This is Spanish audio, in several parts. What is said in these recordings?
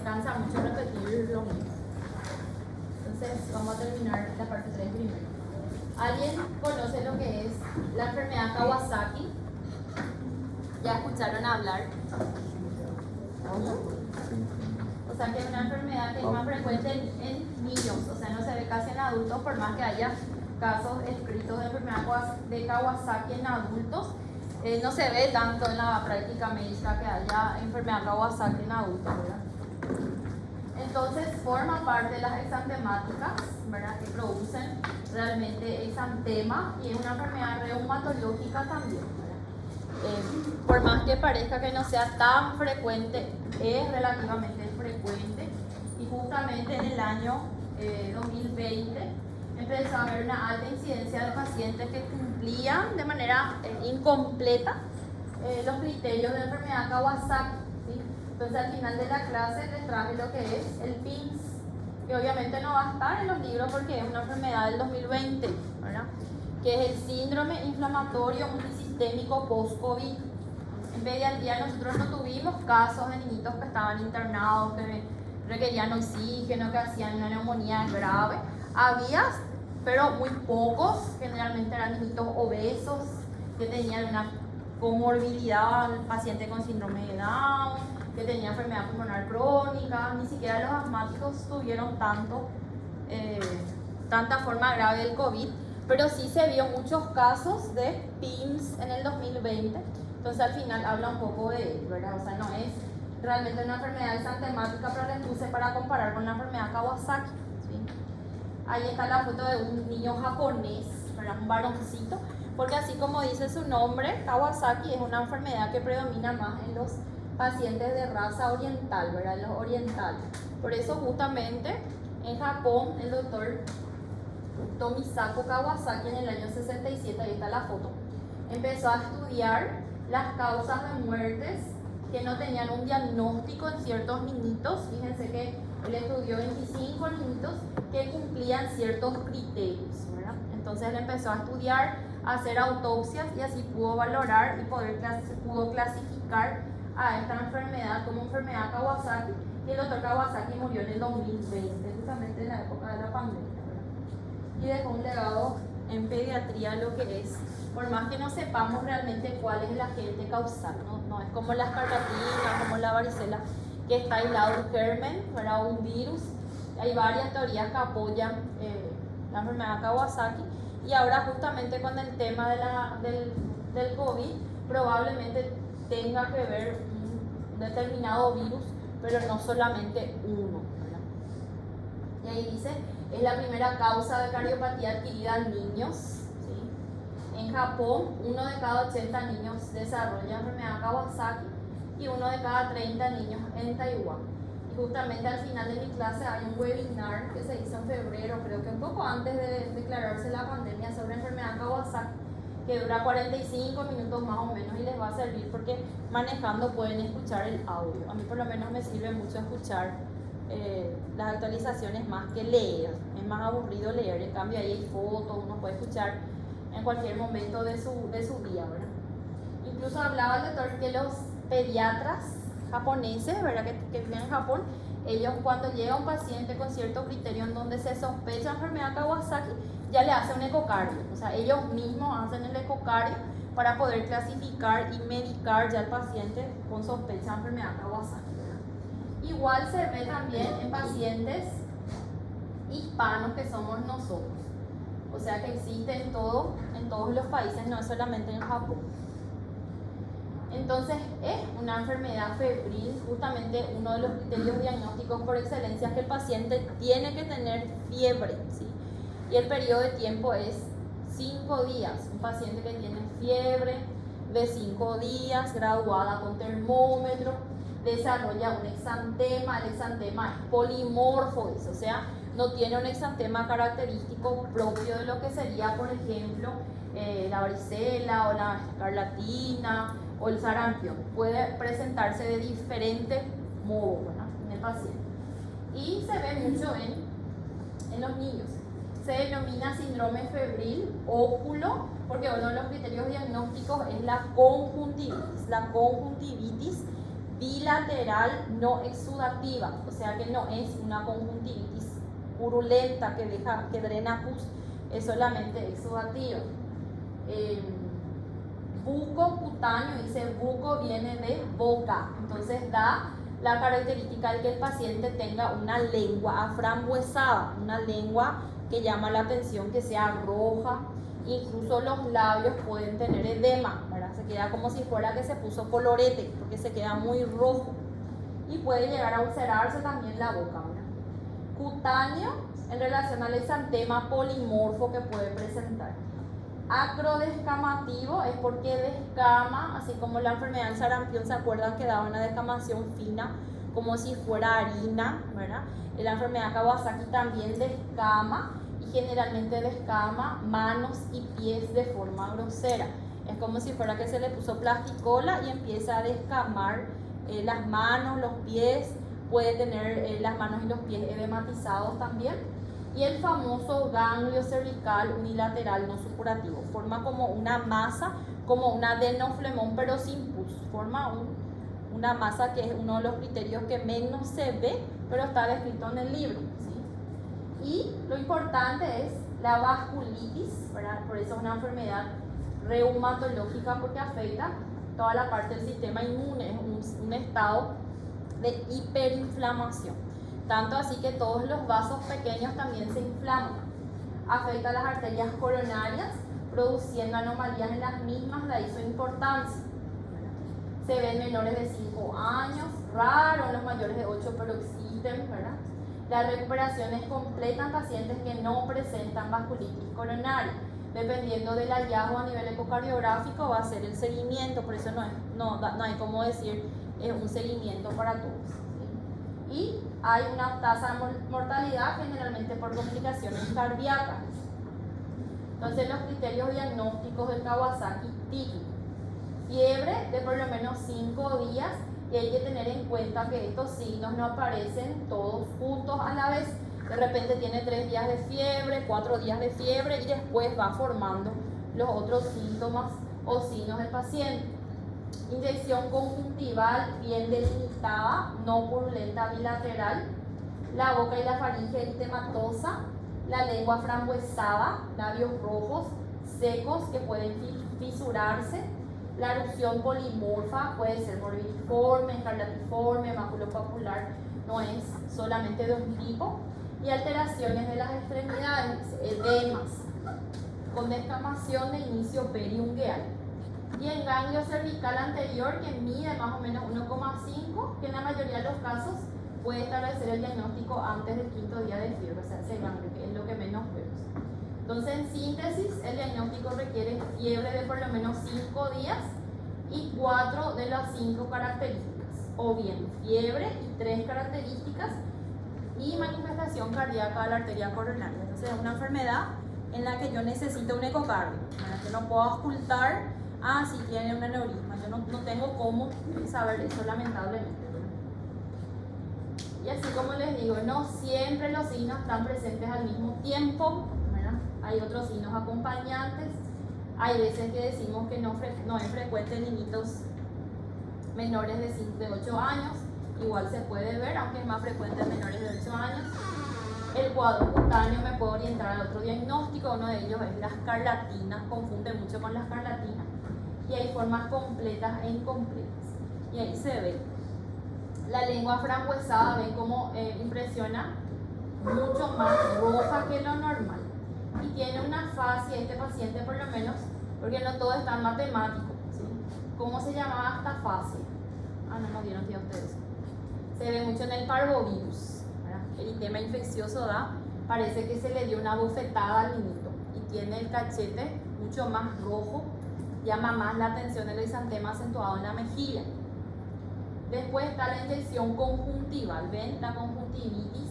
cansa mucho repetir lo mismo. Entonces vamos a terminar la parte 3 primero. ¿Alguien conoce lo que es la enfermedad Kawasaki? ¿Ya escucharon hablar? O sea, que es una enfermedad que es más frecuente en niños, o sea, no se ve casi en adultos, por más que haya casos escritos de enfermedad de Kawasaki en adultos. No se ve tanto en la práctica médica que haya enfermedad Kawasaki en adultos, ¿verdad? Entonces forma parte de las exantemáticas, ¿verdad? Que producen realmente exantema y es una enfermedad reumatológica también, ¿verdad? Por más que parezca que no sea tan frecuente, es relativamente frecuente y justamente en el año 2020 empezó a haber una alta incidencia de pacientes que cumplían de manera incompleta los criterios de enfermedad Kawasaki, ¿sí? Entonces al final de la clase les traje lo que es el PIMS, que obviamente no va a estar en los libros porque es una enfermedad del 2020, ¿verdad? Que es el síndrome inflamatorio multisistémico post-COVID. En pediatría nosotros no tuvimos casos de niñitos que estaban internados, que requerían oxígeno, que hacían una neumonía grave. Había, pero muy pocos, generalmente eran niñitos obesos, que tenían una comorbilidad, paciente con síndrome de Down, que tenía enfermedad pulmonar crónica. Ni siquiera los asmáticos tuvieron tanta forma grave del COVID, pero sí se vio muchos casos de PIMS en el 2020. Entonces al final habla un poco de él, ¿verdad? O sea, no es realmente una enfermedad exantemática, pero les puse para comparar con la enfermedad Kawasaki, ¿sí? Ahí está la foto de un niño japonés, ¿verdad? Un varoncito, porque así como dice su nombre, Kawasaki es una enfermedad que predomina más en los pacientes de raza oriental, ¿verdad? Los orientales. Por eso justamente en Japón el doctor Tomisako Kawasaki en el año 67, ahí está la foto, empezó a estudiar las causas de muertes que no tenían un diagnóstico en ciertos niñitos. Fíjense que él estudió 25 niñitos que cumplían ciertos criterios, ¿verdad? Entonces él empezó a estudiar, a hacer autopsias y así pudo valorar y pudo clasificar a esta enfermedad como enfermedad Kawasaki. Y el doctor Kawasaki murió en el 2020, justamente en la época de la pandemia, ¿verdad? Y dejó un legado en pediatría, lo que es, por más que no sepamos realmente cuál es el agente causal, no es como la escarlatina, como la varicela, que está aislado un germen, ¿verdad? Un virus. Hay varias teorías que apoyan la enfermedad Kawasaki, y ahora justamente con el tema del COVID probablemente tenga que ver un determinado virus, pero no solamente uno, ¿verdad? Y ahí dice, es la primera causa de cardiopatía adquirida en niños, ¿sí? En Japón, 1 de cada 80 niños desarrolla enfermedad Kawasaki y 1 de cada 30 niños en Taiwán. Y justamente al final de mi clase hay un webinar que se hizo en febrero, creo que un poco antes de declararse la pandemia, sobre enfermedad Kawasaki, que dura 45 minutos más o menos y les va a servir porque manejando pueden escuchar el audio. A mí por lo menos me sirve mucho escuchar las actualizaciones más que leer. Es más aburrido leer, en cambio ahí hay fotos, uno puede escuchar en cualquier momento de su día, ¿verdad? Incluso hablaba el doctor que los pediatras japoneses, ¿verdad? Que viven en Japón, ellos cuando llega un paciente con cierto criterio en donde se sospecha enfermedad Kawasaki, ya le hacen un ecocardio. O sea, ellos mismos hacen el ecocardio para poder clasificar y medicar ya al paciente con sospecha de enfermedad Kawasaki. Igual se ve también en pacientes hispanos que somos nosotros. O sea que existe en todos los países, no es solamente en Japón. Entonces es una enfermedad febril, justamente uno de los criterios diagnósticos por excelencia es que el paciente tiene que tener fiebre, ¿sí? Y el periodo de tiempo es 5 días. Un paciente que tiene fiebre de 5 días, graduada con termómetro, desarrolla un exantema. El exantema es polimorfo, o sea, no tiene un exantema característico propio de lo que sería, por ejemplo, la varicela o la escarlatina o el sarampión. Puede presentarse de diferentes modos, ¿verdad?, en el paciente. Y se ve mucho en los niños. Se denomina síndrome febril óculo porque uno de los criterios diagnósticos es la conjuntivitis. La conjuntivitis bilateral no exudativa, o sea que no es una conjuntivitis purulenta que drena pus, es solamente exudativa. Buco cutáneo, dice buco viene de boca, entonces da la característica de que el paciente tenga una lengua aframbuesada, una lengua que llama la atención, que sea roja, incluso los labios pueden tener edema, ¿verdad? Se queda como si fuera que se puso colorete, porque se queda muy rojo, y puede llegar a ulcerarse también la boca, ¿verdad? Cutáneo en relación al exantema polimorfo que puede presentar. Acrodescamativo es porque descama, así como la enfermedad del sarampión, ¿se acuerdan que daba una descamación fina, como si fuera harina, ¿verdad? La enfermedad Kawasaki también descama, y generalmente descama manos y pies de forma grosera. Es como si fuera que se le puso plasticola y empieza a descamar las manos, los pies, puede tener las manos y los pies edematizados también. Y el famoso ganglio cervical unilateral no supurativo, forma como una masa, como un adenoflemón, pero sin pus, forma una masa que es uno de los criterios que menos se ve, pero está descrito en el libro, ¿sí? Y lo importante es la vasculitis, ¿verdad? Por eso es una enfermedad reumatológica, porque afecta toda la parte del sistema inmune, es un estado de hiperinflamación. Tanto así que todos los vasos pequeños también se inflaman. Afecta las arterias coronarias, produciendo anomalías en las mismas, de ahí su importancia. Se ven menores de 5 años, raro en los mayores de 8, pero existen, ¿verdad? La recuperación es completa en pacientes que no presentan vasculitis coronaria. Dependiendo del hallazgo a nivel ecocardiográfico va a ser el seguimiento, por eso no hay como decir un seguimiento para todos. Y hay una tasa de mortalidad generalmente por complicaciones cardíacas. Entonces los criterios diagnósticos del Kawasaki típico: fiebre de por lo menos 5 días, y hay que tener en cuenta que estos signos no aparecen todos juntos a la vez. De repente tiene 3 días de fiebre, 4 días de fiebre, y después va formando los otros síntomas o signos del paciente. Inyección conjuntival bien delimitada, no purulenta bilateral, la boca y la faringe eritematosa, la lengua frambuesada, labios rojos, secos que pueden fisurarse, la erupción polimorfa puede ser morbidiforme, escarlatiforme, maculopapular, no es solamente de un tipo, y alteraciones de las extremidades, edemas, con descamación de inicio periungueal. Y el ganglio cervical anterior, que mide más o menos 1,5, que en la mayoría de los casos puede establecer el diagnóstico antes del 5.º día de fiebre, o sea, ese ganglio, que es lo que menos vemos. Entonces, en síntesis, el diagnóstico requiere fiebre de por lo menos 5 días y 4 de las 5 características, o bien fiebre y 3 características, y manifestación cardíaca de la arteria coronaria. Entonces, es una enfermedad en la que yo necesito un ecocardio, en la que no puedo ocultar si tiene un aneurisma. Yo no tengo cómo saber eso, lamentablemente. Y así como les digo, no siempre los signos están presentes al mismo tiempo, ¿verdad? Hay otros signos acompañantes. Hay veces que decimos que no es frecuente en niñitos menores de 8 años. Igual se puede ver, aunque es más frecuente en menores de 8 años. El cuadro cutáneo me puede orientar al otro diagnóstico. Uno de ellos es la escarlatina, confunde mucho con la escarlatina. Y hay formas completas e incompletas. Y ahí se ve. La lengua frambuesada, ven cómo impresiona, mucho más roja que lo normal. Y tiene una fascia, este paciente por lo menos, porque no todo es tan matemático, ¿sí? ¿Cómo se llamaba esta fascia? No nos dieron a ustedes. Se ve mucho en el parvovirus, ¿verdad? El eritema infeccioso parece que se le dio una bofetada al niñito y tiene el cachete mucho más rojo, llama más la atención el exantema acentuado en la mejilla. Después está la inyección conjuntival, ven la conjuntivitis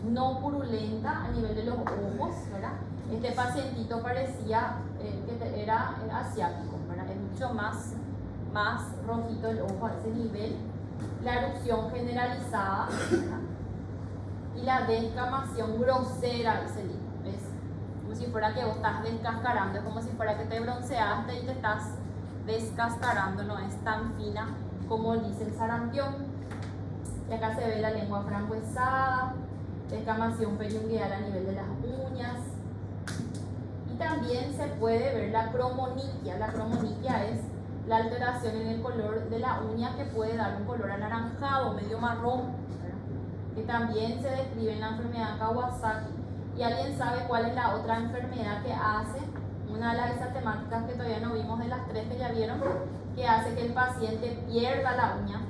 no purulenta a nivel de los ojos, ¿verdad? Este pacientito parecía que era asiático, ¿verdad? Es mucho más rojito el ojo a ese nivel. La erupción generalizada, ¿verdad? Y la descamación grosera de ese libro, ¿ves? Como si fuera que vos estás descascarando, es como si fuera que te bronceaste y te estás descascarando, no es tan fina como dice el sarampión. Y acá se ve la lengua frambuesada, descamación periungueal a nivel de las uñas. Y también se puede ver la cromoniquia. La cromoniquia es la alteración en el color de la uña que puede dar un color anaranjado, medio marrón, ¿verdad? Que también se describe en la enfermedad Kawasaki. ¿Y alguien sabe cuál es la otra enfermedad que hace? Una de las exantemáticas que todavía no vimos de las tres que ya vieron, que hace que el paciente pierda la uña,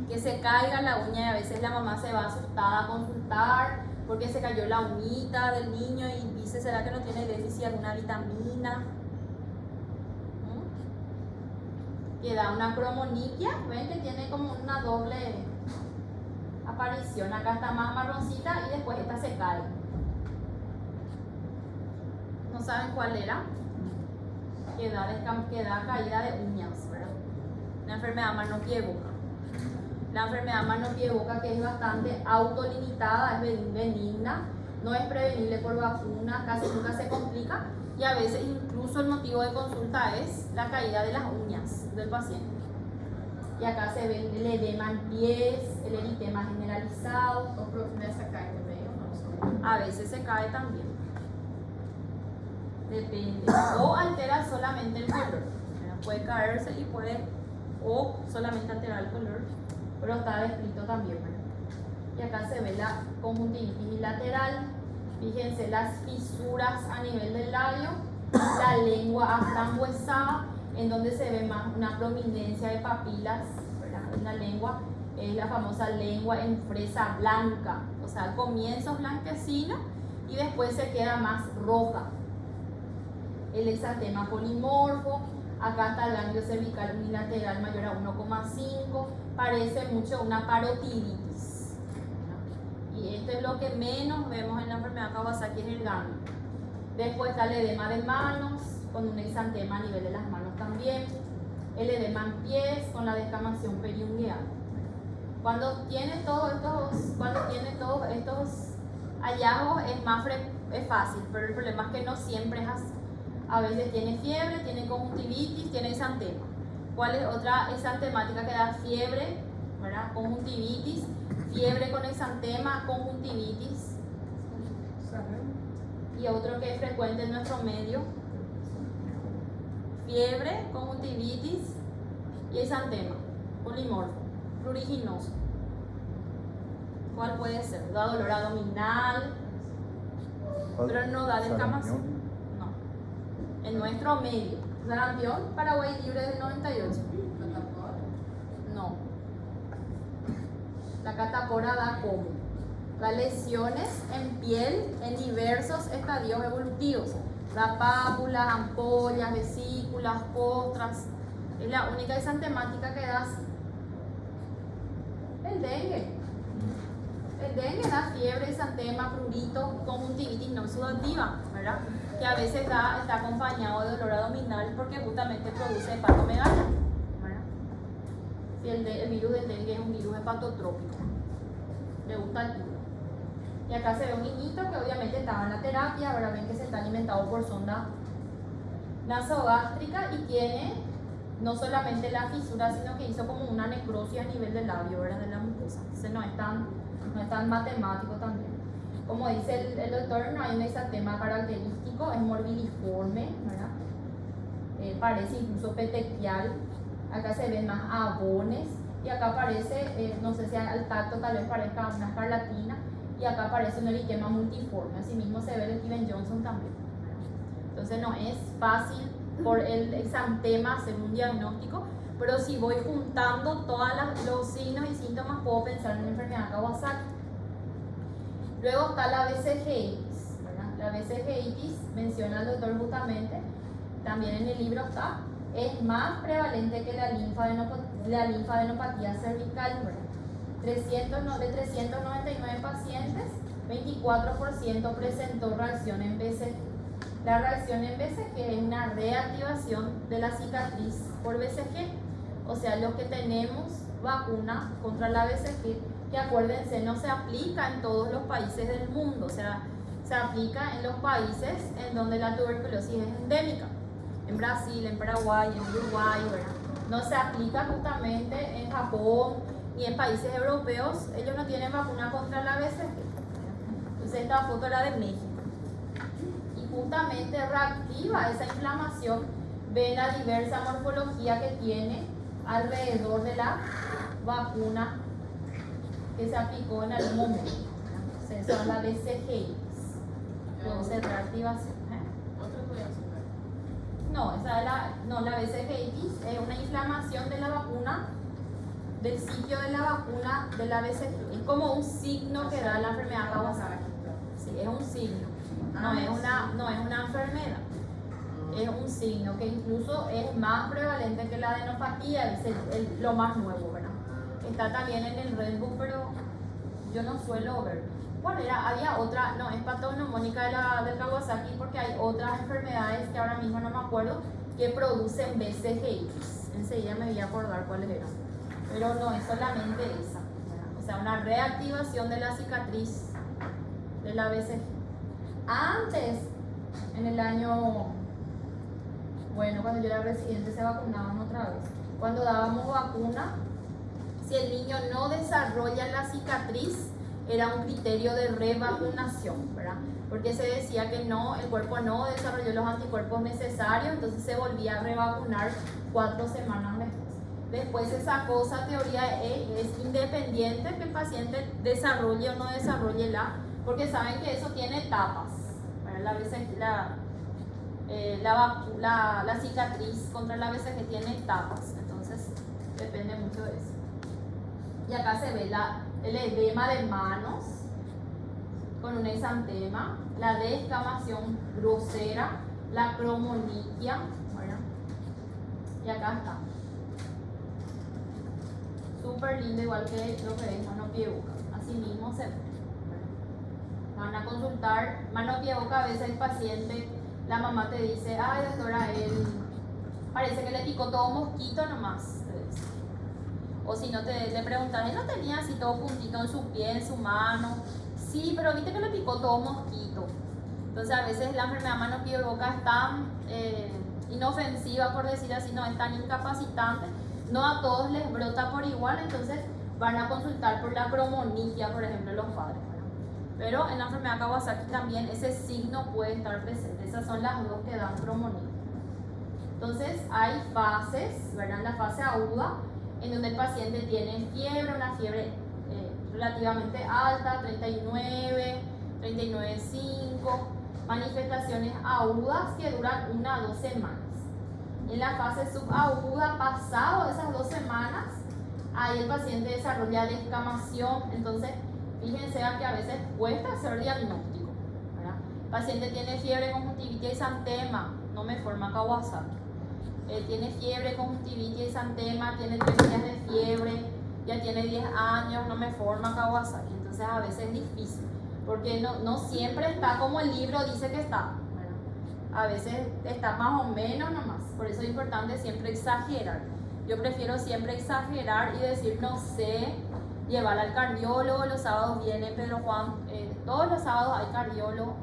que se caiga la uña, y a veces la mamá se va asustada a consultar porque se cayó la uñita del niño y dice, ¿será que no tiene déficit de alguna vitamina? Que da una cromoniquia, ven que tiene como una doble aparición. Acá está más marroncita y después esta se cae. ¿No saben cuál era? Que da caída de uñas, ¿verdad? La enfermedad mano-pie-boca. La enfermedad mano-pie-boca, que es bastante autolimitada, es benigna, no es prevenible por vacuna, casi nunca se complica y a veces incluso el motivo de consulta es la caída de las uñas del paciente. Y acá se ve el edema en pies, el eritema generalizado. ¿O profunda se cae de medio? No, A veces se cae también. Depende. O altera solamente el color. Puede caerse y puede, o solamente alterar el color, pero está descrito también, ¿verdad? Y acá se ve la conjuntivitis bilateral. Fíjense las fisuras a nivel del labio, la lengua aframbuesada, en donde se ve más una prominencia de papilas, ¿verdad? En la lengua es la famosa lengua en fresa blanca, o sea, al comienzo es blanquecina y después se queda más roja. El exantema polimorfo, acá está el ganglio cervical unilateral mayor a 1,5, parece mucho una parotiditis. Y esto es lo que menos vemos en la enfermedad Kawasaki, es el ganglio. Después está el edema de manos, con un exantema a nivel de las manos también. El edema en pies, con la descamación periungueal. Cuando tiene todos estos hallazgos es fácil, pero el problema es que no siempre es así. A veces tiene fiebre, tiene conjuntivitis, tiene exantema. ¿Cuál es otra exantemática que da fiebre? ¿Verdad? Conjuntivitis, fiebre con exantema, conjuntivitis. Y otro que es frecuente en nuestro medio, fiebre, conjuntivitis y exantema, polimorfo, pruriginoso. ¿Cuál puede ser? Da dolor abdominal, pero no da descamación. No. En nuestro medio. Sarampión, Paraguay libre del 98. No. La catapora da como. Da lesiones en piel en diversos estadios evolutivos. Da pápulas, ampollas, vesículas, costras. Es la única exantemática que da el dengue. El dengue da fiebre, exantema, prurito, conjuntivitis no exudativa, ¿verdad? Que a veces está acompañado de dolor abdominal porque justamente produce hepatomegalia, ¿verdad? Si el virus del dengue es un virus hepatotrópico, le gusta el tiro. Y acá se ve un niñito que obviamente estaba en la terapia, ahora ven que se está alimentado por sonda nasogástrica y tiene no solamente la fisura, sino que hizo como una necrosis a nivel del labio, ¿verdad? De la mucosa. Entonces no es tan matemático también. Como dice el doctor, no hay un exantema característico, es morbidiforme, ¿verdad? Parece incluso petequial. Acá se ven más abones y acá parece, no sé si al tacto tal vez parezca una escarlatina, y acá aparece un eritema multiforme. Asimismo se ve el Steven Johnson también. Entonces no es fácil por el exantema hacer un diagnóstico, pero si voy juntando todos los signos y síntomas puedo pensar en una enfermedad Kawasaki. Luego está la BCG-itis, ¿verdad? La BCG-itis menciona el doctor justamente, también en el libro está, es más prevalente que la linfadenopatía cervical, ¿verdad? De 399 pacientes, 24% presentó reacción en BCG. La reacción en BCG es una reactivación de la cicatriz por BCG. O sea, los que tenemos vacuna contra la BCG, que acuérdense, no se aplica en todos los países del mundo. O sea, se aplica en los países en donde la tuberculosis es endémica. En Brasil, en Paraguay, en Uruguay, ¿verdad? no se aplica justamente en Japón y en países europeos. Ellos no tienen vacuna contra la BCG. Entonces esta foto era de México. Y justamente reactiva esa inflamación. Ven la diversa morfología que tiene alrededor de la vacuna que se aplicó en algún momento. Entonces son la BCG. Produce reactivación. No, esa es la BCG es una inflamación de la vacuna, del sitio de la vacuna de la BCG. Es como un signo que da la enfermedad Kawasaki. Sí, es un signo. No es una enfermedad. Es un signo que incluso es más prevalente que la adenopatía, es lo más nuevo, ¿verdad? Está también en el Red Book, pero yo no suelo ver. Bueno, había otra, no, es patognomónica del Kawasaki porque hay otras enfermedades que ahora mismo no me acuerdo que producen BCGX. Enseguida me voy a acordar cuáles eran. Pero no es solamente esa, ¿verdad? O sea, una reactivación de la cicatriz de la BCG. Antes, en el año, bueno, cuando yo era residente se vacunaban otra vez. Cuando dábamos vacuna, si el niño no desarrolla la cicatriz, era un criterio de revacunación, ¿verdad? Porque se decía que no, el cuerpo no desarrolló los anticuerpos necesarios, entonces se volvía a revacunar 4 semanas después. Después se sacó esa teoría, es independiente que el paciente desarrolle o no desarrolle porque saben que eso tiene etapas, ¿verdad? La cicatriz contra la BCG tiene etapas, entonces depende mucho de eso. Y acá se ve el edema de manos con un exantema, la descamación grosera, la cromonitia, ¿verdad? Y acá está. Súper lindo, igual que lo que es mano, pie, boca. Así mismo se ve. Van a consultar mano, pie, boca. A veces el paciente, la mamá te dice, ay doctora, él parece que le picó todo mosquito nomás. O si no le preguntan, él no tenía así todo puntito en su pie, en su mano. Sí, pero viste que le picó todo mosquito. Entonces a veces la enfermedad mano, pie, boca es tan inofensiva, por decir así, no es tan incapacitante. No a todos les brota por igual, entonces van a consultar por la cromonitia, por ejemplo, los padres, ¿verdad? Pero en la enfermedad Kawasaki también ese signo puede estar presente. Esas son las dos que dan cromonitia. Entonces hay fases, ¿verdad? La fase aguda, en donde el paciente tiene fiebre, una fiebre relativamente alta, 39, 39,5, manifestaciones agudas que duran 1 a 2 semanas. En la fase subaguda, pasado esas 2 semanas, ahí el paciente desarrolla descamación, entonces fíjense que a veces cuesta hacer diagnóstico, ¿verdad? El paciente tiene fiebre, conjuntivitis y exantema, no me forma Kawasaki. Tiene fiebre, conjuntivitis y exantema, tiene 3 días de fiebre, ya tiene 10 años, no me forma Kawasaki. Entonces a veces es difícil, porque no siempre está como el libro dice que está, ¿verdad? A veces está más o menos nomás, por eso es importante siempre exagerar. Yo prefiero siempre exagerar y decir no sé, llevar al cardiólogo. Los sábados viene Pedro Juan, todos los sábados hay cardiólogo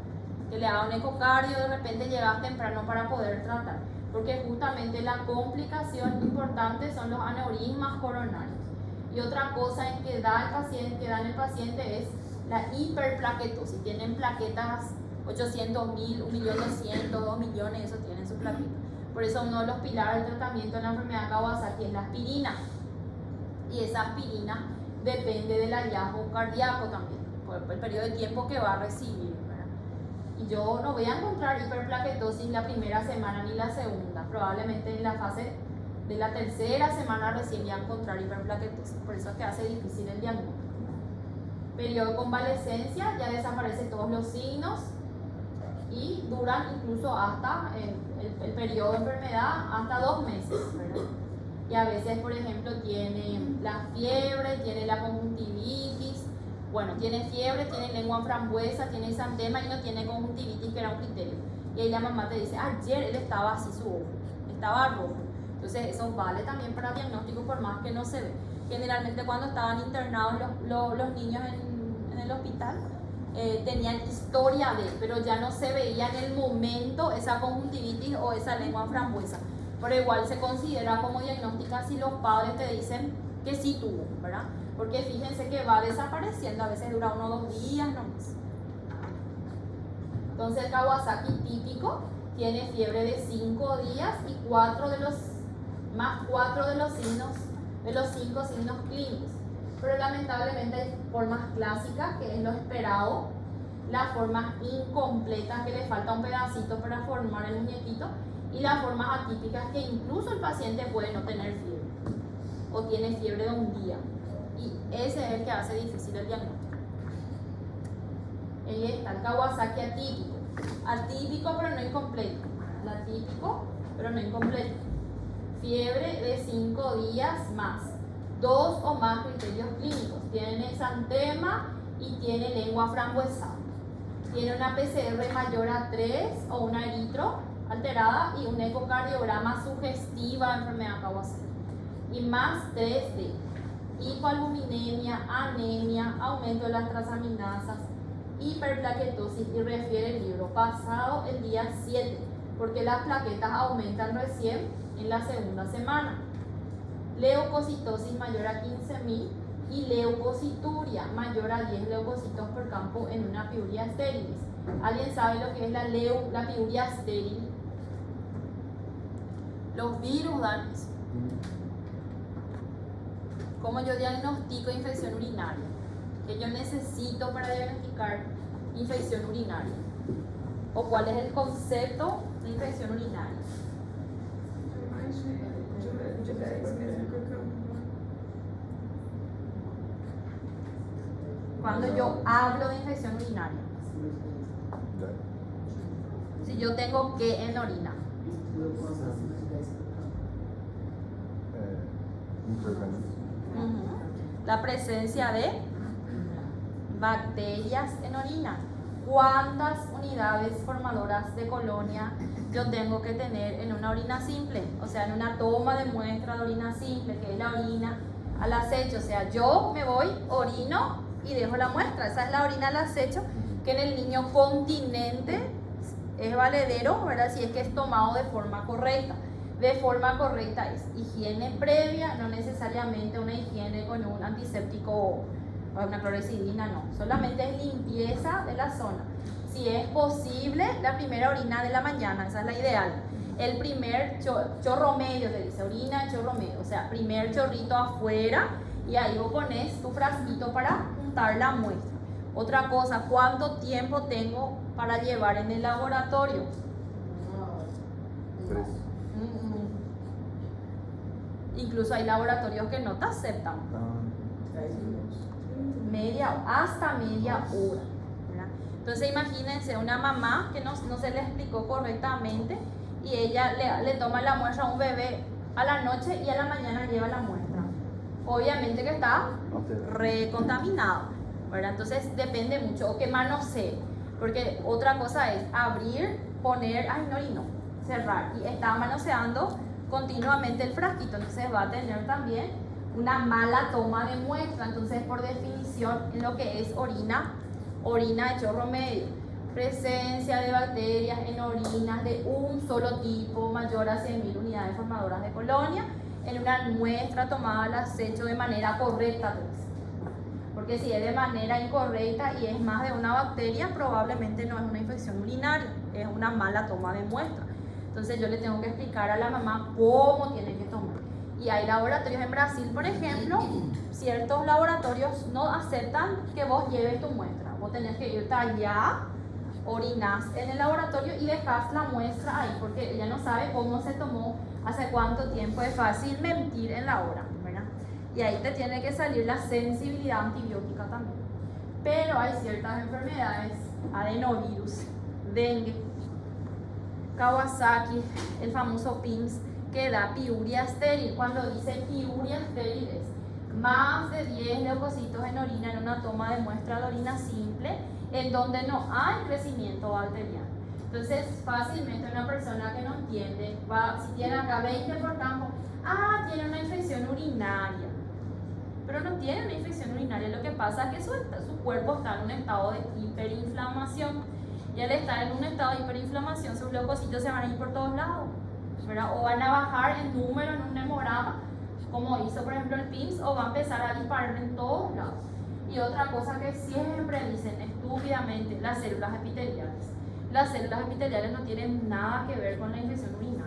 que le haga un ecocardio, de repente llegas temprano para poder tratar. Porque justamente la complicación importante son los aneurismas coronarios. Y otra cosa en que da en el paciente es la hiperplaquetosis. Tienen plaquetas 800,000, 1.200.000, 2 millones, eso tienen su plaqueta. Por eso uno de los pilares del tratamiento de la enfermedad Kawasaki es la aspirina. Y esa aspirina depende del hallazgo cardíaco también, por el periodo de tiempo que va a recibir. Y yo no voy a encontrar hiperplaquetosis la primera semana ni la segunda, probablemente en la fase de la tercera semana recién voy a encontrar hiperplaquetosis, por eso es que hace difícil el diagnóstico. Periodo de convalescencia, ya desaparecen todos los signos y duran incluso hasta el periodo de enfermedad hasta 2 meses, ¿verdad? Y a veces, por ejemplo, tiene la fiebre, tiene la conjuntivitis. Bueno, tiene fiebre, tiene lengua frambuesa, tiene exantema y no tiene conjuntivitis, que era un criterio. Y ahí la mamá te dice, ayer él estaba así su ojo, estaba rojo. Entonces eso vale también para diagnóstico por más que no se ve. Generalmente cuando estaban internados los niños en el hospital, tenían historia de, pero ya no se veía en el momento esa conjuntivitis o esa lengua frambuesa. pero igual se considera como diagnóstica si los padres te dicen que sí tuvo, ¿verdad? Porque fíjense que va desapareciendo, a veces dura 1 o 2 días nomás. Entonces el Kawasaki típico tiene fiebre de 5 días y 4 de los 5 signos clínicos. Pero lamentablemente hay formas clásicas, que es lo esperado, las formas incompletas, que le falta un pedacito para formar el muñequito, y las formas atípicas, que incluso el paciente puede no tener fiebre o tiene fiebre de un día, y ese es el que hace difícil el diagnóstico. Ahí está el Kawasaki atípico pero no incompleto, el atípico pero no incompleto, fiebre de 5 días más, 2 o más criterios clínicos, tiene exantema y tiene lengua frambuesada, tiene una PCR mayor a 3 o una eritro alterada y un ecocardiograma sugestiva de enfermedad Kawasaki, y más 3D, hipoalbuminemia, anemia, aumento de las transaminasas, hiperplaquetosis, y refiere el libro pasado el día 7, porque las plaquetas aumentan recién en la segunda semana. Leucocitosis mayor a 15.000 y leucocituria mayor a 10 leucocitos por campo en una piuria estéril. ¿Alguien sabe lo que es la piuria estéril? Los virus dan eso. ¿Cómo yo diagnostico infección urinaria? ¿Qué yo necesito para diagnosticar infección urinaria? ¿O cuál es el concepto de infección urinaria? Cuando yo hablo de infección urinaria, si yo tengo ¿qué en la orina? La presencia de bacterias en orina. ¿Cuántas unidades formadoras de colonia yo tengo que tener en una orina simple? O sea, en una toma de muestra de orina simple, que es la orina al acecho. O sea, yo me voy, orino y dejo la muestra. Esa es la orina al acecho, que en el niño continente es valedero, ¿verdad? Si es que es tomado de forma correcta. De forma correcta es higiene previa, no necesariamente una higiene con un antiséptico o una clorexidina, no. Solamente es limpieza de la zona. Si es posible, la primera orina de la mañana, esa es la ideal. El primer chorro medio, se dice, orina de chorro medio. O sea, primer chorrito afuera, y ahí vos pones tu frasquito para juntar la muestra. Otra cosa, ¿cuánto tiempo tengo para llevar en el laboratorio? 3. Incluso hay laboratorios que no te aceptan. Hasta media hora, ¿verdad? Entonces imagínense una mamá que no se le explicó correctamente y ella le toma la muestra a un bebé a la noche y a la mañana lleva la muestra. Obviamente que está recontaminado, ¿verdad? Entonces depende mucho, o que manosee, porque otra cosa es abrir, poner, cerrar, y está manoseando continuamente el frasquito, entonces va a tener también una mala toma de muestra. Entonces, por definición, en lo que es orina de chorro medio, presencia de bacterias en orinas de un solo tipo mayor a 100.000 unidades formadoras de colonia en una muestra tomada al acecho de manera correcta, porque si es de manera incorrecta y es más de una bacteria, probablemente no es una infección urinaria, es una mala toma de muestra. Entonces yo le tengo que explicar a la mamá cómo tiene que tomar. Y hay laboratorios en Brasil, por ejemplo, ciertos laboratorios no aceptan que vos lleves tu muestra. Vos tenés que irte allá, orinás en el laboratorio y dejas la muestra ahí, porque ella no sabe cómo se tomó, hace cuánto tiempo. Es fácil mentir en la hora, ¿verdad? Y ahí te tiene que salir la sensibilidad antibiótica también. Pero hay ciertas enfermedades, adenovirus, dengue, Kawasaki, el famoso PIMS, que da piuria estéril. Cuando dice piuria estéril es más de 10 leucocitos en orina en una toma de muestra de orina simple en donde no hay crecimiento bacteriano. Entonces fácilmente una persona que no entiende, si tiene acá 20 por campo, tiene una infección urinaria, pero no tiene una infección urinaria. Lo que pasa es que su cuerpo está en un estado de hiperinflamación, y al estar en un estado de hiperinflamación sus leucocitos se van a ir por todos lados ¿verdad? O van a bajar el número en un hemograma, como hizo por ejemplo el PIMS, o va a empezar a disparar en todos lados. Y otra cosa que siempre dicen estúpidamente, las células epiteliales. Las células epiteliales no tienen nada que ver con la infección urinaria.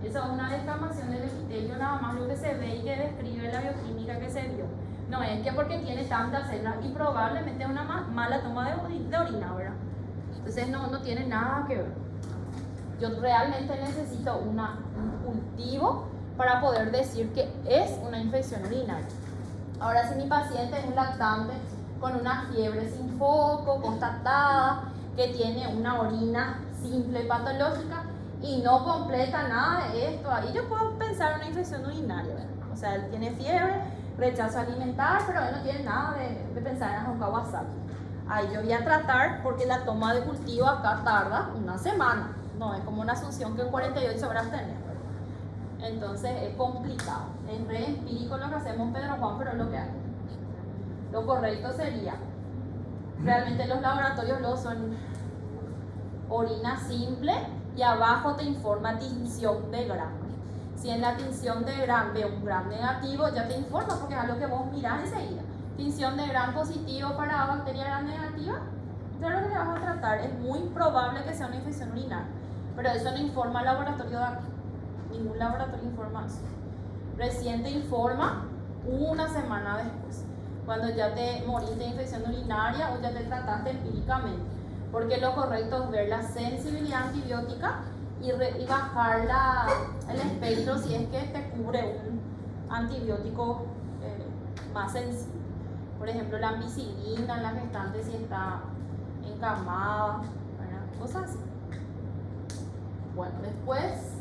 Esa es una descamación del epitelio, nada más lo que se ve y que describe la bioquímica que se vio. No es que porque tiene tantas células y probablemente una mala toma de orina, ¿verdad? Entonces no tiene nada que ver. Yo realmente necesito un cultivo para poder decir que es una infección urinaria. Ahora, si mi paciente es un lactante con una fiebre sin foco, constatada, que tiene una orina simple y patológica y no completa nada de esto, ahí yo puedo pensar en una infección urinaria, ¿verdad? O sea, él tiene fiebre, rechazo alimentar, pero él no tiene nada de pensar en Kawasaki. Ahí yo voy a tratar, porque la toma de cultivo acá tarda una semana, no es como una asunción que en 48 horas tenemos. Entonces es complicado, es re empírico lo que hacemos Pedro Juan, pero es lo que hay. Lo correcto sería, realmente los laboratorios lo son orina simple y abajo te informa tinción de Gram. Si en la tinción de Gram ve un Gram negativo, ya te informa porque es algo que vos mirás enseguida. Tinción de Gram positivo para bacteria Gram negativa, ya lo que le vas a tratar. Es muy probable que sea una infección urinaria, pero eso no informa al laboratorio de aquí. Ningún laboratorio informa eso. Recién te informa una semana después, cuando ya te moriste de infección urinaria o ya te trataste empíricamente, porque lo correcto es ver la sensibilidad antibiótica y bajar el espectro si es que te cubre un antibiótico más sensible. Por ejemplo, la ampicilina en la gestante si está encamada, ¿verdad? Cosas así. Bueno, después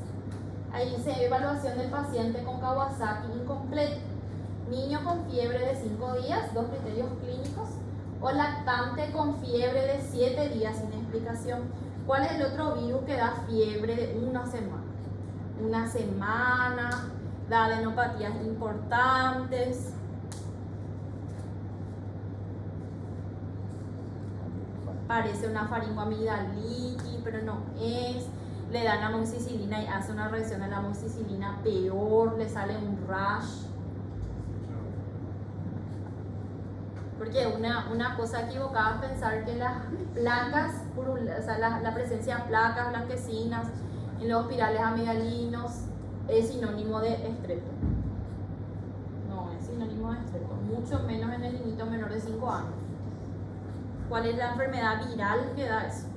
ahí dice evaluación del paciente con Kawasaki incompleto. Niño con fiebre de 5 días, 2 criterios clínicos, o lactante con fiebre de 7 días sin explicación. ¿Cuál es el otro virus que da fiebre de una semana? Una semana, da adenopatías importantes. Parece una faringoamigdalitis, pero no es. Le dan amoxicilina y hace una reacción a la amoxicilina peor, le sale un rash. Porque una cosa equivocada es pensar que las placas, o sea, la presencia de placas blanquecinas en los espirales amigdalinos es sinónimo de estrepto. No es sinónimo de estrepto, mucho menos en el niñito menor de 5 años. ¿Cuál es la enfermedad viral que da eso?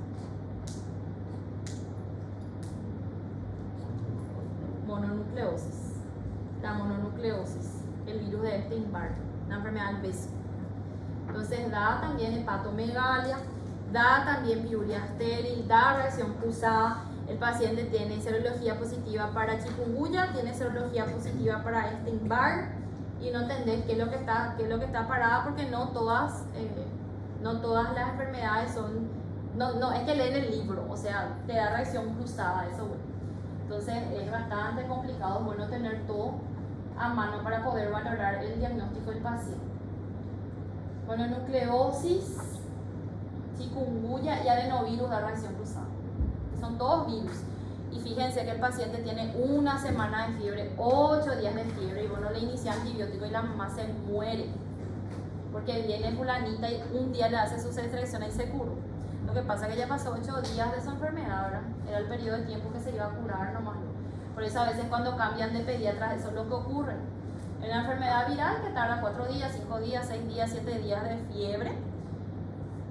Mononucleosis. La mononucleosis, el virus de Epstein-Barr, una enfermedad del beso. Entonces da también hepatomegalia, da también piuria estéril, da reacción cruzada. El paciente tiene serología positiva para chikungunya, tiene serología positiva para Epstein-Barr y no entendés qué es lo que está parada, porque no todas las enfermedades son, no es que leen el libro, o sea, te da reacción cruzada, eso bueno. Entonces es bastante complicado, es bueno tener todo a mano para poder valorar el diagnóstico del paciente. Mononucleosis, chikungunya y adenovirus da reacción cruzada. Son todos virus. Y fíjense que el paciente tiene una semana de fiebre, 8 días de fiebre, y bueno, le inicia antibiótico y la mamá se muere. Porque viene fulanita y un día le hace su selección y se curó. Lo que pasa es que ya pasó 8 días de su enfermedad, ¿verdad? Era el periodo de tiempo que se iba a curar nomás. Por eso a veces cuando cambian de pediatras, eso es lo que ocurre. En una enfermedad viral que tarda 4 días, 5 días, 6 días, 7 días de fiebre,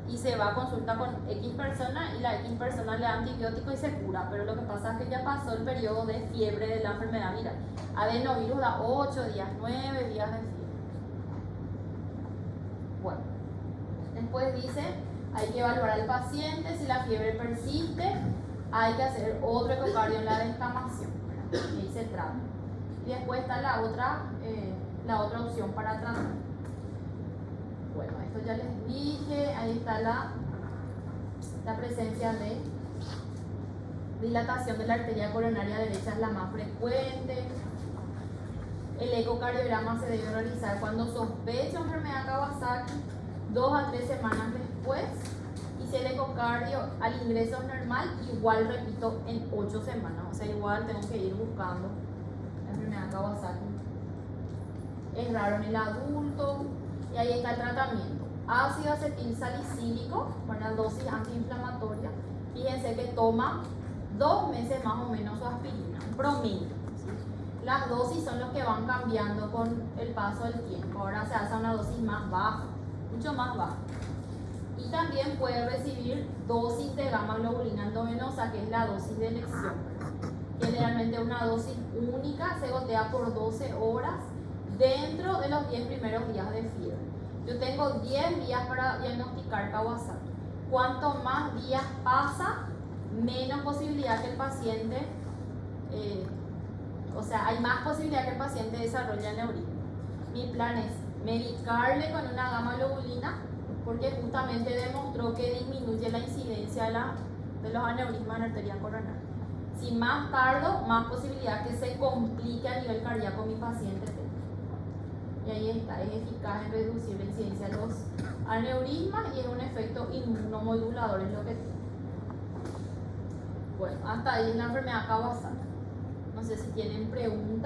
y se va a consulta con X persona y la X persona le da antibiótico y se cura, pero lo que pasa es que ya pasó el periodo de fiebre de la enfermedad viral. Adenovirus da 8 días, 9 días de fiebre. Bueno, después dice, hay que evaluar al paciente, si la fiebre persiste, hay que hacer otro ecocardio en la descamación, y ahí se trata. Y después está la otra opción para tratar. Bueno, esto ya les dije, ahí está la presencia de dilatación de la arteria coronaria derecha, es la más frecuente. El ecocardiograma se debe realizar cuando sospecha enfermedad Kawasaki, 2 a 3 semanas después, y si el ecocardio al ingreso es normal, igual repito en 8 semanas. O sea, igual tengo que ir buscando la enfermedad Kawasaki. Es raro en el adulto. Y ahí está el tratamiento. Ácido acetil salicílico, para dosis antiinflamatoria. Fíjense que toma 2 meses más o menos su aspirina, un promedio. Las dosis son los que van cambiando con el paso del tiempo. Ahora se hace una dosis más baja, mucho más baja. Y también puede recibir dosis de gamma globulina endovenosa, que es la dosis de elección. Generalmente una dosis única, se gotea por 12 horas dentro de los 10 primeros días de fiebre. Yo tengo 10 días para diagnosticar Kawasaki. Cuanto más días pasa, menos posibilidad que el paciente, hay más posibilidad que el paciente desarrolle aneurisma. Mi plan es medicarle con una gamma globulina, porque justamente demostró que disminuye la incidencia de los aneurismas en arteria coronaria. Si más tardo, más posibilidad que se complique a nivel cardíaco mi paciente tenga. Y ahí está, es eficaz en reducir la incidencia de los aneurismas y es un efecto inmunomodulador, es lo que tiene. Bueno, hasta ahí es la enfermedad Kawasaki. No sé si tienen preguntas.